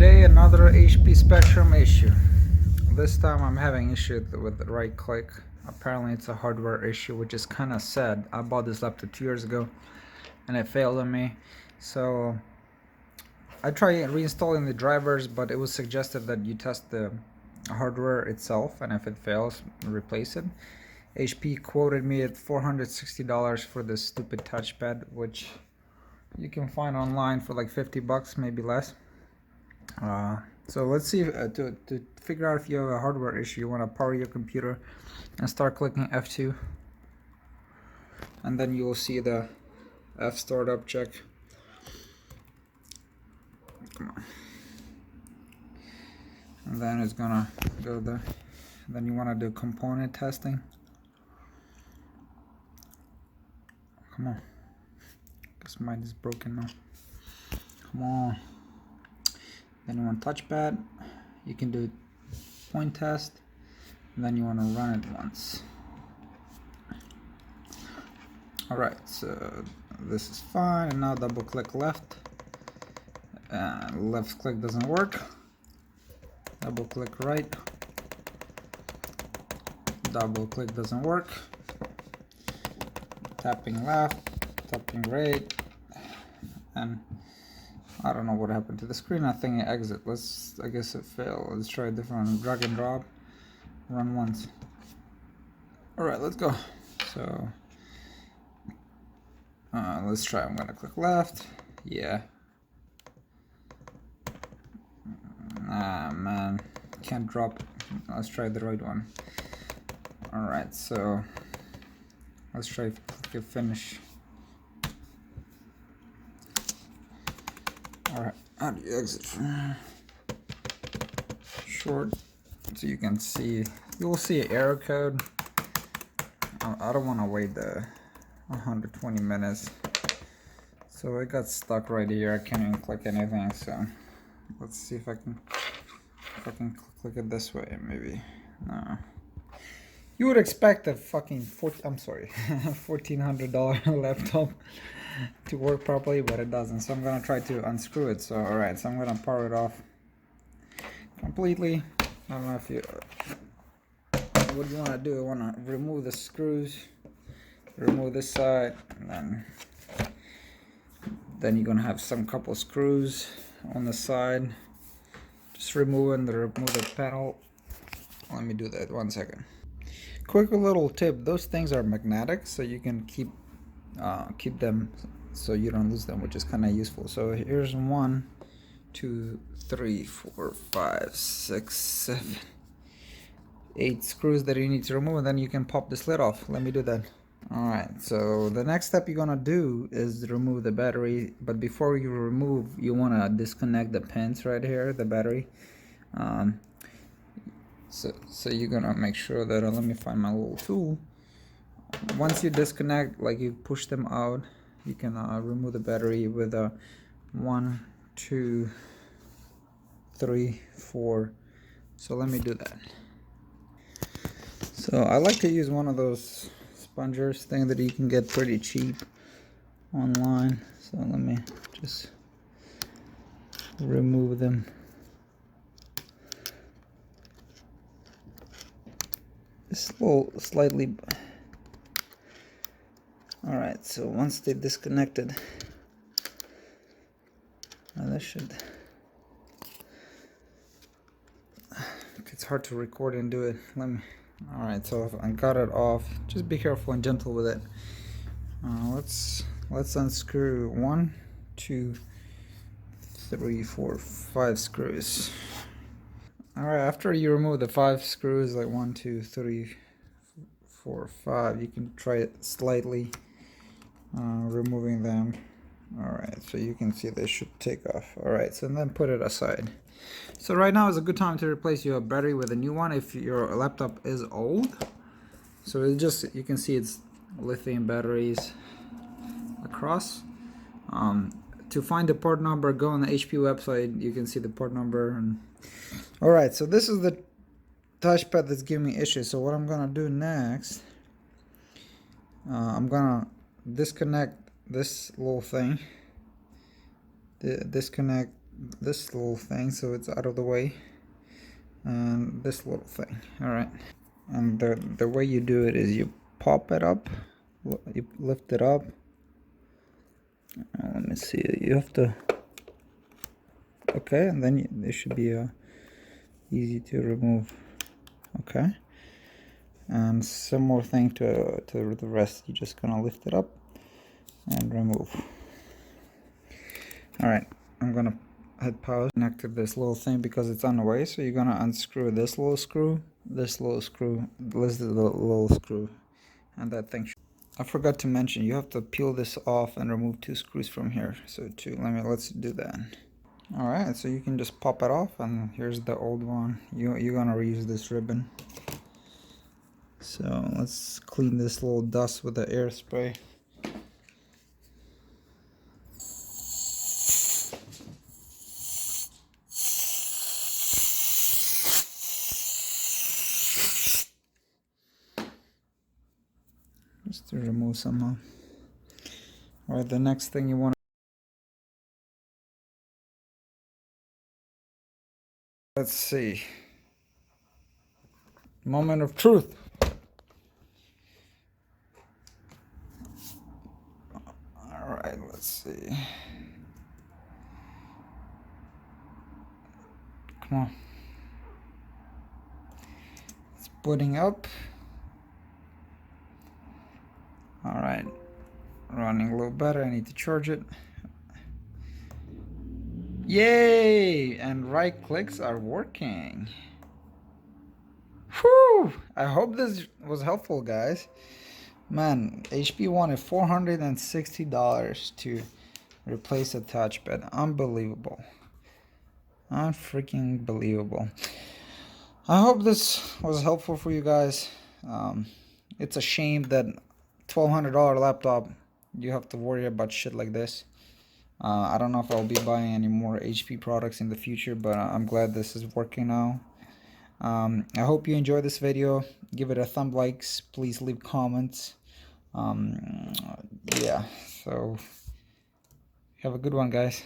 Today another HP Spectrum issue. This time I'm having issue with the right click. Apparently it's a hardware issue, which is kind of sad. I bought this laptop 2 years ago and it failed on me. So I tried reinstalling the drivers, but it was suggested that you test the hardware itself, and if it fails, replace it. HP quoted me at $460 for this stupid touchpad, which you can find online for like 50 bucks, maybe less. So let's see, to figure out if you have a hardware issue, you want to power your computer and start clicking F2, and then you will see the F startup check. Come on. And then it's gonna go there. Then you want to do component testing. Come on, because mine is broken now. Come on. Then you want touchpad. You can do point test, and then you want to run it once. Alright, so this is fine, and now double click left. Left click doesn't work. Double click right. Double click doesn't work. Tapping left, tapping right, and I don't know what happened to the screen. I think it exit. I guess it failed. Let's try a different one. Drag and drop. Run once. Alright, let's go. So let's try. I'm gonna click left. Yeah. Ah man, can't drop it. Let's try the right one. Alright, so let's try click finish. Alright, how do you exit? Short, so you can see, you'll see an error code. I don't want to wait the 120 minutes. So it got stuck right here. I can't even click anything. So let's see if I can click it this way. Maybe no. You would expect a fucking $1,400 laptop to work properly, but it doesn't. So I'm gonna try to unscrew it. So alright, so I'm gonna power it off completely. I don't know if you what you want to do. I want to remove the screws, remove this side, and then you're gonna have some couple screws on the side. Just remove the panel. Let me do that 1 second. Quick little tip: those things are magnetic, so you can keep them so you don't lose them, which is kind of useful. So here's 1, 2, 3, 4, 5, 6, 7, 8 screws that you need to remove, and then you can pop this lid off. Let me do that. Alright, so the next step you're gonna do is remove the battery, but before you remove, you want to disconnect the pins right here, the battery. So you're gonna make sure that let me find my little tool. Once you disconnect, like you push them out, you can remove the battery with a 1, 2, 3, 4. So let me do that. So I like to use one of those spongers thing that you can get pretty cheap online. So let me just remove them. It's a little slightly. Alright, so once they disconnected, that should. It's hard to record and do it. Alright, so I got it off. Just be careful and gentle with it. Let's unscrew 1, 2, 3, 4, 5 screws. Alright, after you remove the 5 screws, like 1, 2, 3, 4, 5, you can try it slightly removing them. Alright, so you can see they should take off. Alright, so then put it aside. So right now is a good time to replace your battery with a new one if your laptop is old. So it just, you can see it's lithium batteries across. To find the port number, go on the HP website. You can see the port number. Alright, so this is the touchpad that's giving me issues. So what I'm gonna do next, I'm gonna disconnect this little thing, disconnect this little thing so it's out of the way, and this little thing. All right, and the way you do it is you pop it up, you lift it up. Let me see, you have to, okay, and then it should be easy to remove. Okay, and some more thing to the rest. You're just gonna lift it up and remove. All right, I'm gonna hit pause, connected this little thing because it's on the way, so you're gonna unscrew this little screw, this little screw, this little screw, and that thing. I forgot to mention, you have to peel this off and remove 2 screws from here. So let's do that. All right, so you can just pop it off, and here's the old one. You're gonna reuse this ribbon. So let's clean this little dust with the air spray. Just to remove some. All right, the next thing you want. Let's see. Moment of truth. All right, let's see. Come on. It's booting up. All right, running a little better. I need to charge it. Yay! And right clicks are working. Whew! I hope this was helpful, guys. Man, HP wanted $460 to replace a touchpad. Unbelievable. Unfreaking believable. I hope this was helpful for you guys. It's a shame that $1,200 laptop, you have to worry about shit like this. I don't know if I'll be buying any more HP products in the future, but I'm glad this is working now. I hope you enjoyed this video. Give it a thumb likes. Please leave comments. Yeah, so have a good one, guys.